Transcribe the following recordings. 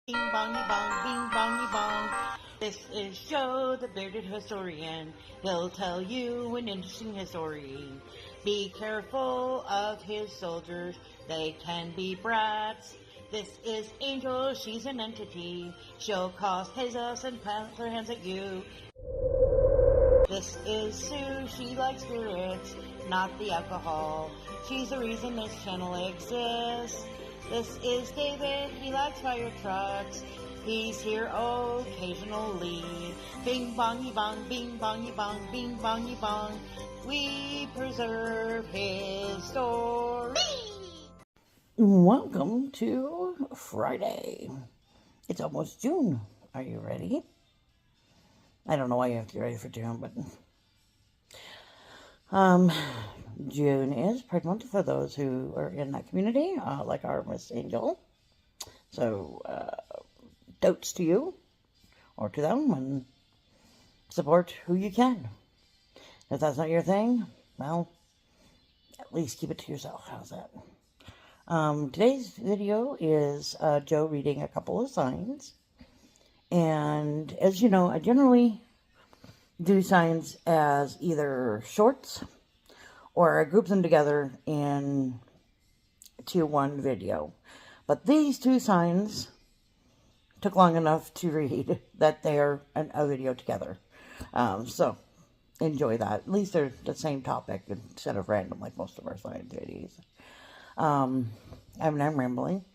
Bing bongy bong, bing bongy bong. This is Joe, the bearded historian. He'll tell you an interesting story. Be careful of his soldiers, they can be brats. This is Angel, she's an entity. She'll cause chaos and plant her hands at you. This is Sue, she likes spirits, not the alcohol. She's the reason this channel exists. This is David, he likes fire trucks. He's here occasionally. Bing bongy bong, bing bongy bong, bing bongy bong. We preserve his story. Welcome to Friday. It's almost June. Are you ready? I don't know why you have to get ready for June, but June is Pride Month for those who are in that community, like our Miss Angel. So, totes to you, or to them, and support who you can. If that's not your thing, well, at least keep it to yourself. How's that? Today's video is Joe reading a couple of signs. And as you know, I generally do signs as either shorts or I group them together into one video. But these two signs took long enough to read that they're a video together. So enjoy that. At least they're the same topic instead of random like most of our science videos. I'm rambling.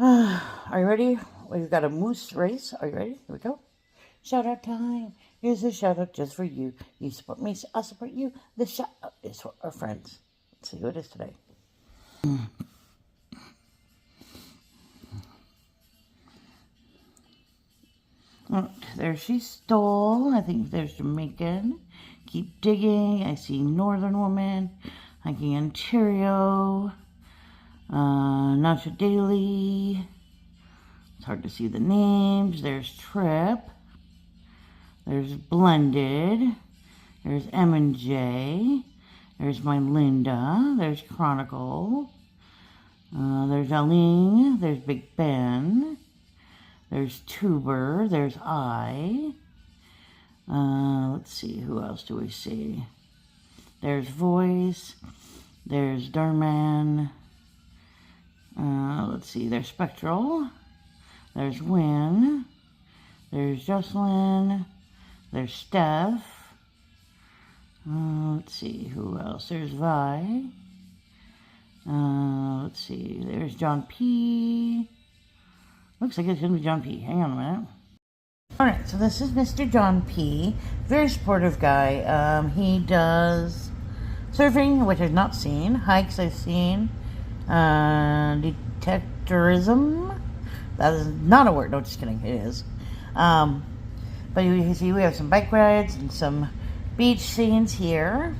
Are you ready? We've got a moose race. Are you ready? Here we go. Shout out time. Here's a shout out just for you. You support me, I'll support you. The shout out is for our friends. Let's see who it is today. Oh, there she stole. I think there's Jamaican. Keep digging. I see Northern Woman. Hiking Ontario. Nacho Daily. It's hard to see the names. There's Trip. There's Blended. There's M&J. There's my Linda. There's Chronicle. There's Aline. There's Big Ben. There's Tuber. There's I. Let's see. Who else do we see? There's Voice. There's Darman. Let's see. There's Spectral. There's Win. There's Jocelyn. There's Steph. Let's see. Who else? There's Vi. Let's see. There's John P. Looks like it's going to be John P. Hang on a minute. Alright, so this is Mr. John P. Very supportive guy. He does surfing, which I've not seen. Hikes I've seen. Detectorism. That is not a word. No, just kidding. It is. But you see we have some bike rides and some beach scenes here.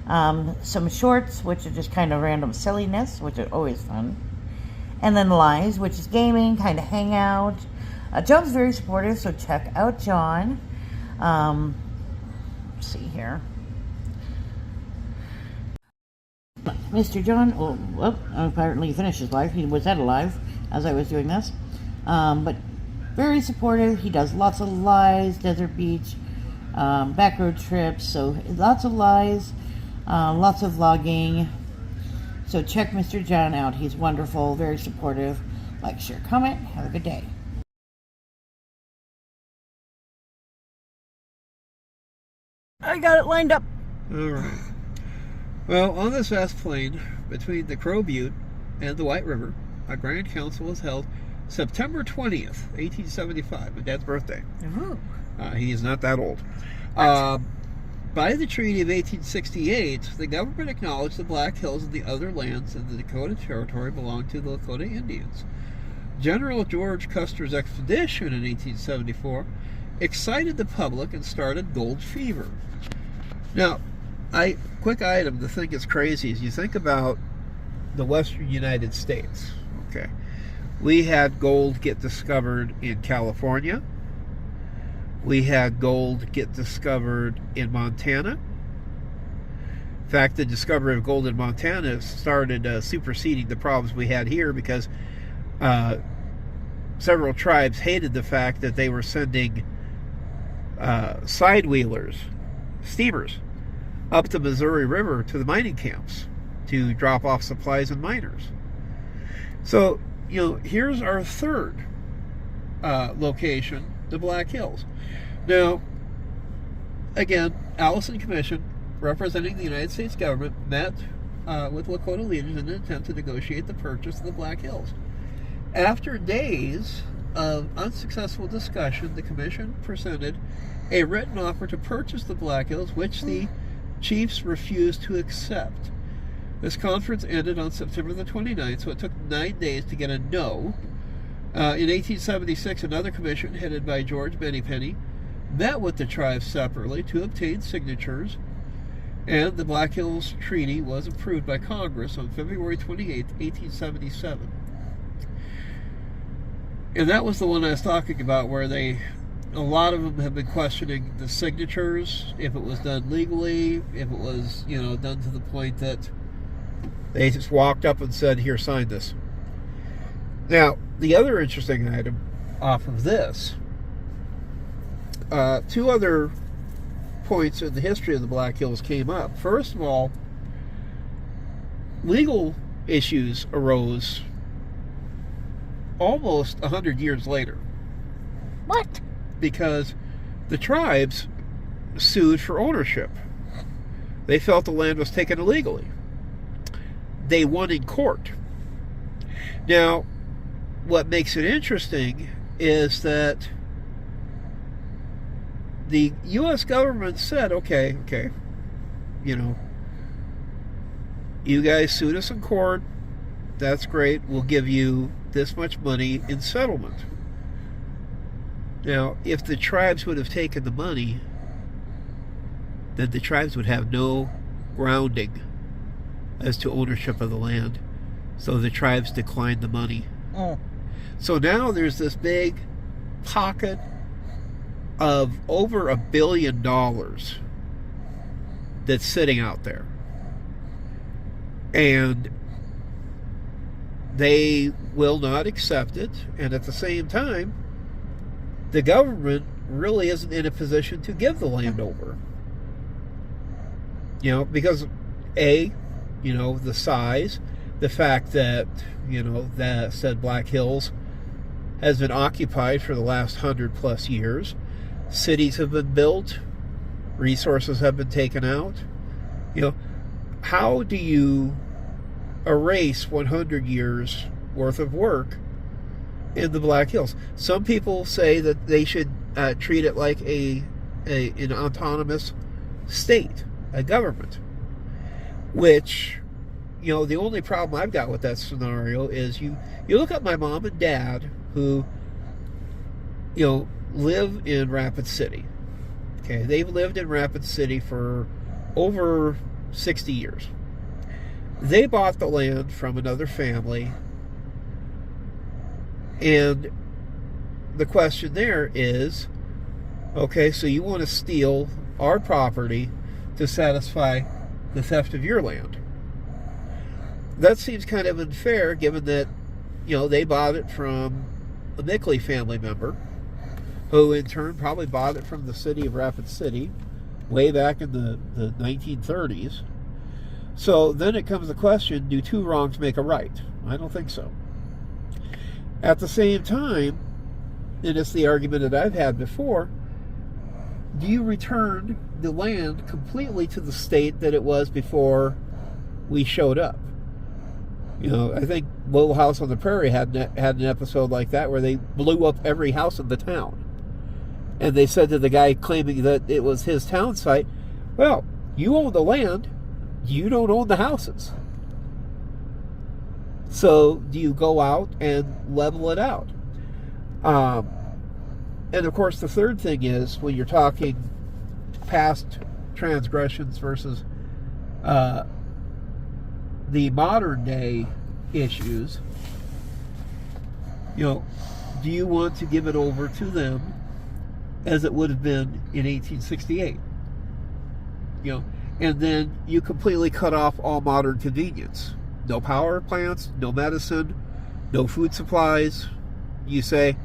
Some shorts, which are just kind of random silliness, which are always fun. And then lives, which is gaming, kind of hangout. John's very supportive, so check out John. Let's see here. Mr. John, apparently he finished his live. He was at a live as I was doing this. But very supportive. He does lots of lives, desert beach, back road trips. So lots of lives, lots of vlogging. So check Mr. John out. He's wonderful, very supportive. Like, share, comment. Have a good day. I got it lined up. All right. Well, on this vast plain between the Crow Butte and the White River, a grand council was held September 20th, 1875, my dad's birthday. He is not that old. By the Treaty of 1868, the government acknowledged the Black Hills and the other lands in the Dakota Territory belonged to the Lakota Indians. General George Custer's expedition in 1874 excited the public and started gold fever. Now, quick item to think is crazy is you think about the western United States. Okay, we had gold get discovered in California. We had gold get discovered in Montana. In fact, the discovery of gold in Montana started superseding the problems we had here because several tribes hated the fact that they were sending sidewheelers, steamers, up the Missouri River to the mining camps to drop off supplies and miners. So, here's our third location, the Black Hills. Now, again, Allison Commission, representing the United States government, met with Lakota leaders in an attempt to negotiate the purchase of the Black Hills. After days of unsuccessful discussion, the commission presented a written offer to purchase the Black Hills, which the chiefs refused to accept. This conference ended on September the 29th, so it took 9 days to get a no. In 1876, another commission headed by George Bennypenny met with the tribes separately to obtain signatures, and the Black Hills Treaty was approved by Congress on February 28, 1877. And that was the one I was talking about, where a lot of them have been questioning the signatures, if it was done legally, if it was, done to the point that they just walked up and said, here, sign this. Now, the other interesting item off of this, two other points in the history of the Black Hills came up. First of all, legal issues arose almost 100 years later. What? Because the tribes sued for ownership. They felt the land was taken illegally. They won in court. Now, what makes it interesting is that the U.S. government said, okay, you guys sued us in court. That's great. We'll give you this much money in settlement. Now, if the tribes would have taken the money, then the tribes would have no grounding as to ownership of the land. So the tribes declined the money. Oh. So now there's this big pocket of over $1 billion that's sitting out there. And they will not accept it. And at the same time, the government really isn't in a position to give the land over. Because the size, the fact that, that said Black Hills has been occupied for the last 100+ years. Cities have been built. Resources have been taken out. How do you erase 100 years worth of work in the Black Hills? Some people say that they should treat it like an autonomous state, a government. Which, the only problem I've got with that scenario is you look at my mom and dad who, live in Rapid City. Okay, they've lived in Rapid City for over 60 years. They bought the land from another family, and the question there is, okay, so you want to steal our property to satisfy the theft of your land. That seems kind of unfair, given that, they bought it from a Mickley family member, who in turn probably bought it from the city of Rapid City way back in the 1930s. So then it comes the question, do two wrongs make a right? I don't think so. At the same time, and it's the argument that I've had before, do you return the land completely to the state that it was before we showed up? I think Little House on the Prairie had an episode like that where they blew up every house in the town. And they said to the guy claiming that it was his town site, well, you own the land, you don't own the houses. So do you go out and level it out? And of course, the third thing is, when you're talking past transgressions versus the modern day issues, do you want to give it over to them as it would have been in 1868? And then you completely cut off all modern convenience. No power plants, no medicine, no food supplies. You say,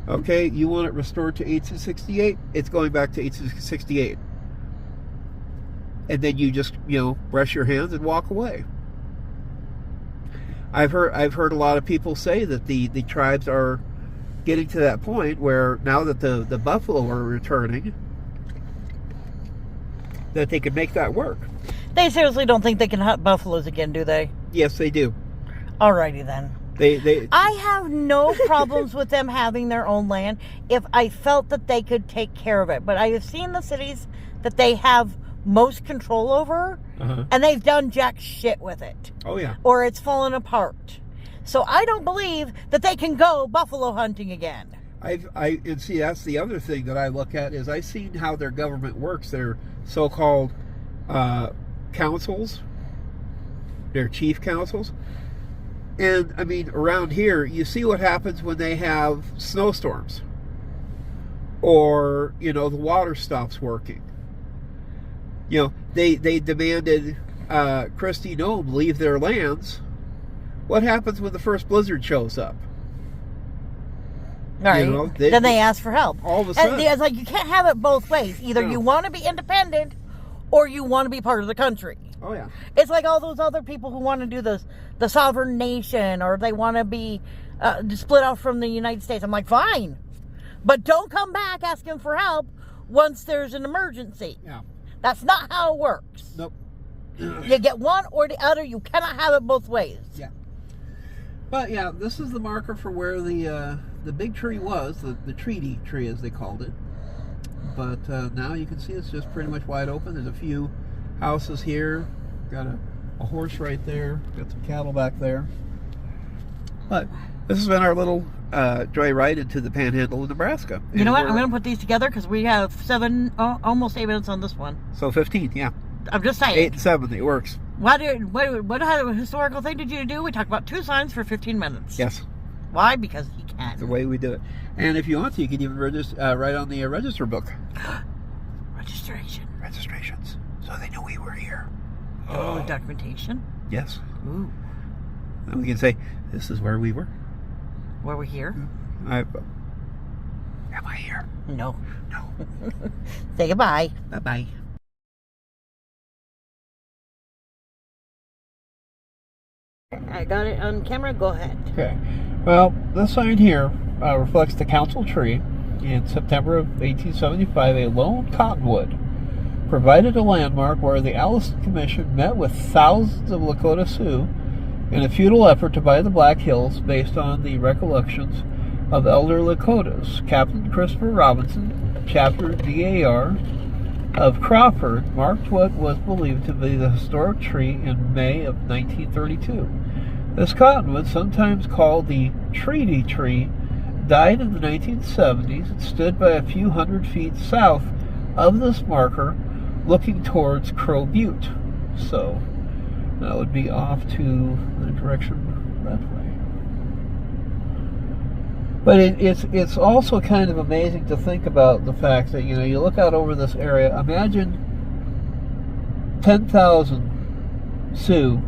okay, you want it restored to 1868? It's going back to 1868. And then you just, brush your hands and walk away. I've heard a lot of people say that the tribes are getting to that point where now that the buffalo are returning, that they can make that work. They seriously don't think they can hunt buffaloes again, do they? Yes, they do. Alrighty then. They I have no problems with them having their own land if I felt that they could take care of it. But I have seen the cities that they have most control over, and they've done jack shit with it. Oh yeah. Or it's fallen apart. So I don't believe that they can go buffalo hunting again. And see, that's the other thing that I look at is I've seen how their government works. Their so-called councils, their chief councils. And I mean, around here, you see what happens when they have snowstorms, or the water stops working. They demanded Christy Nome leave their lands. What happens when the first blizzard shows up? All right. Then they ask for help. All of a sudden, and it's like you can't have it both ways. Either you want to be independent, or you want to be part of the country. Oh yeah. It's like all those other people who want to do the sovereign nation, or they want to be split off from the United States. I'm like, fine, but don't come back asking for help once there's an emergency. Yeah. That's not how it works. Nope. You get one or the other. You cannot have it both ways. Yeah. But yeah, this is the marker for where the big tree was, the treaty tree as they called it. But now you can see it's just pretty much wide open. There's a few houses here. Got a horse right there. Got some cattle back there. But this has been our little joyride into the Panhandle of Nebraska. You know what? I'm going to put these together because we have almost 8 minutes on this one. So 15, yeah. I'm just saying. 8 and 7, it works. What historical thing did you do? We talked about 2 signs for 15 minutes. Yes. Why? Because he can. That's the way we do it. And if you want to, you can even write on the register book. Registrations. So they knew we were here. Oh, documentation? Yes. Ooh. And we can say, this is where we were. Were we here? Am I here? No. No. Say goodbye. Bye-bye. I got it on camera. Go ahead. Okay. Well, this sign here reflects the council tree. In September of 1875, a lone cottonwood provided a landmark where the Allison Commission met with thousands of Lakota Sioux in a futile effort to buy the Black Hills based on the recollections of elder Lakotas. Captain Christopher Robinson, chapter DAR of Crawford, marked what was believed to be the historic tree in May of 1932. This cottonwood, sometimes called the treaty tree, died in the 1970s and stood by a few hundred feet south of this marker, looking towards Crow Butte. So that would be off to the direction that way. But it's also kind of amazing to think about the fact that, you look out over this area, imagine 10,000 Sioux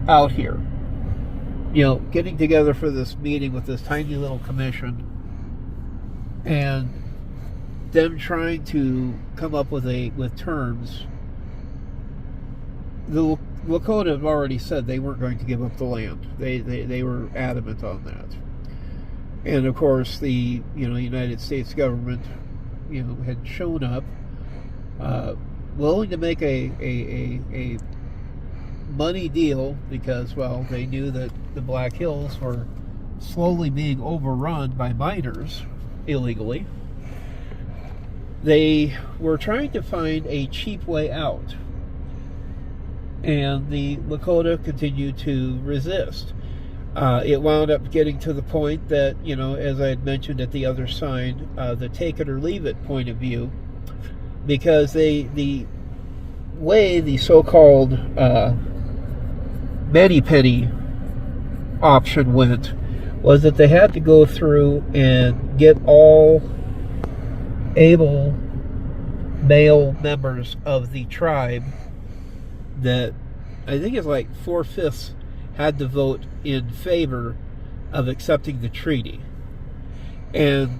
out here, getting together for this meeting with this tiny little commission, and them trying to come up with terms. The Lakota have already said they weren't going to give up the land. They were adamant on that. And of course, the United States government, had shown up, willing to make a money deal because, well, they knew that the Black Hills were slowly being overrun by miners illegally. They were trying to find a cheap way out, and the Lakota continued to resist. It wound up getting to the point that, as I had mentioned at the other sign, the take it or leave it point of view, because the way the so-called Many-Penny option went was that they had to go through and get all able male members of the tribe that I think it's like 4/5 had to vote in favor of accepting the treaty. And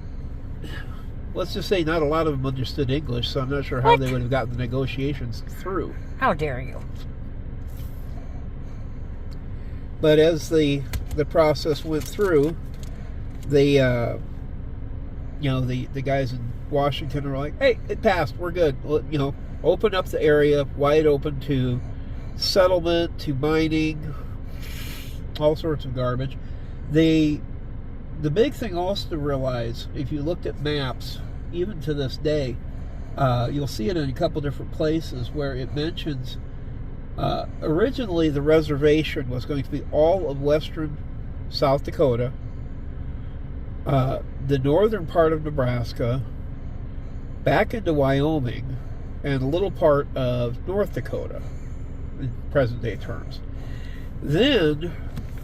let's just say not a lot of them understood English, so I'm not sure how What? they would have gotten the negotiations through. How dare you? But as the process went through, they, the guys in Washington were like, hey, it passed, we're good. Open up the area, wide open to settlement, to mining, all sorts of garbage. The big thing also to realize, if you looked at maps, even to this day, you'll see it in a couple different places where it mentions originally the reservation was going to be all of western South Dakota, the northern part of Nebraska, back into Wyoming, and a little part of North Dakota in present day terms. Then,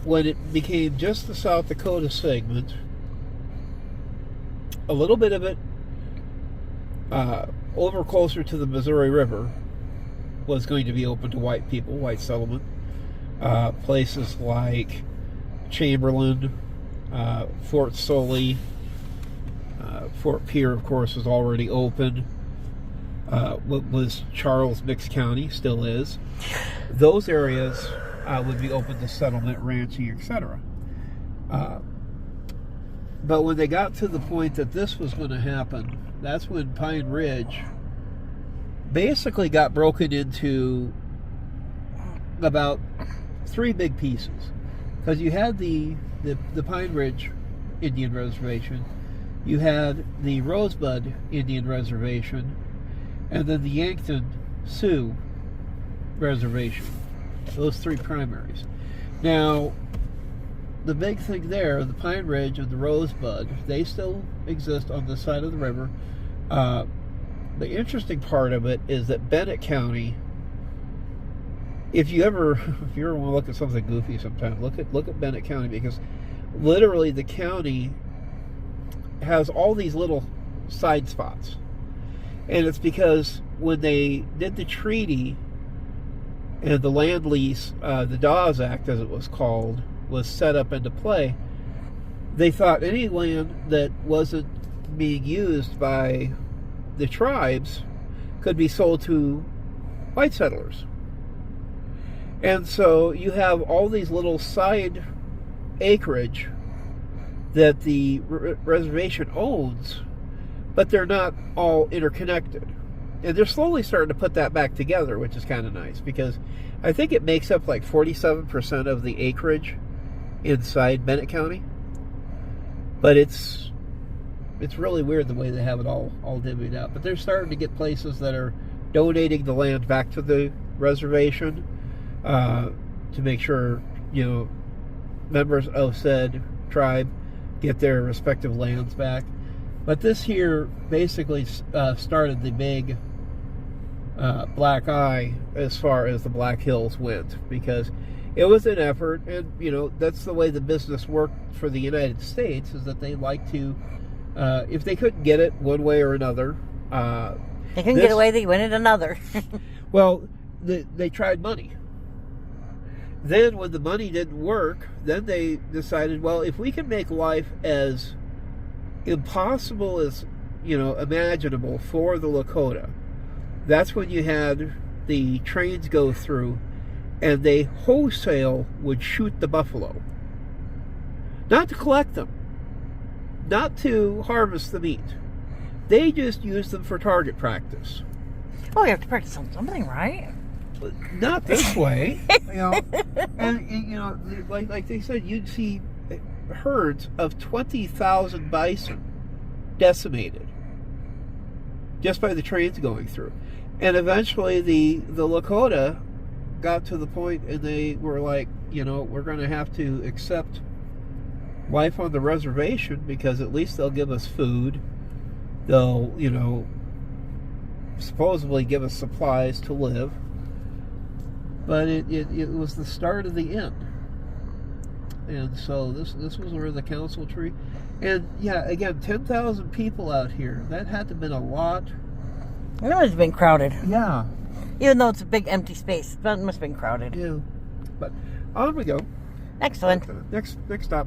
when it became just the South Dakota segment, a little bit of it over closer to the Missouri River was going to be open to white people, white settlement. Places like Chamberlain, Fort Sully, Fort Pierre, of course, was already open. What was Charles Mix County, still is. Those areas would be open to settlement, ranching, etc. But when they got to the point that this was going to happen, that's when Pine Ridge basically got broken into about three big pieces. Because you had the Pine Ridge Indian Reservation, you had the Rosebud Indian Reservation, and then the Yankton Sioux Reservation. Those three primaries. Now, the big thing there, the Pine Ridge and the Rosebud, they still exist on this side of the river. The interesting part of it is that Bennett County, if you ever want to look at something goofy sometime, look at Bennett County, because literally the county has all these little side spots. And it's because when they did the treaty and the land lease, the Dawes Act, as it was called, was set up into play, they thought any land that wasn't being used by the tribes could be sold to white settlers. And so you have all these little side acreage that the reservation owns, but they're not all interconnected. And they're slowly starting to put that back together, which is kind of nice, because I think it makes up like 47% of the acreage inside Bennett County. But it's really weird the way they have it all divvied out. But they're starting to get places that are donating the land back to the reservation to make sure, members of said tribe get their respective lands back. But this here basically started the big black eye as far as the Black Hills went, because it was an effort, and that's the way the business worked for the United States, is that they like to, if they couldn't get it one way or another, they couldn't get away, they went in another. Well, they tried money. Then when the money didn't work, then they decided, well, if we can make life as impossible as imaginable for the Lakota, that's when you had the trains go through and they wholesale would shoot the buffalo, not to collect them, not to harvest the meat. They just used them for target practice. Oh, you have to practice on something, right? Not this way. And like they said, you'd see herds of 20,000 bison decimated just by the trains going through. And eventually the Lakota got to the point, and they were like, we're going to have to accept life on the reservation, because at least they'll give us food. They'll, supposedly give us supplies to live. But it was the start of the end. And so this was where the council tree. And yeah, again, 10,000 people out here. That had to have been a lot. It must have been crowded. Yeah. Even though it's a big empty space, but it must have been crowded. Yeah. But on we go. Excellent. Next stop.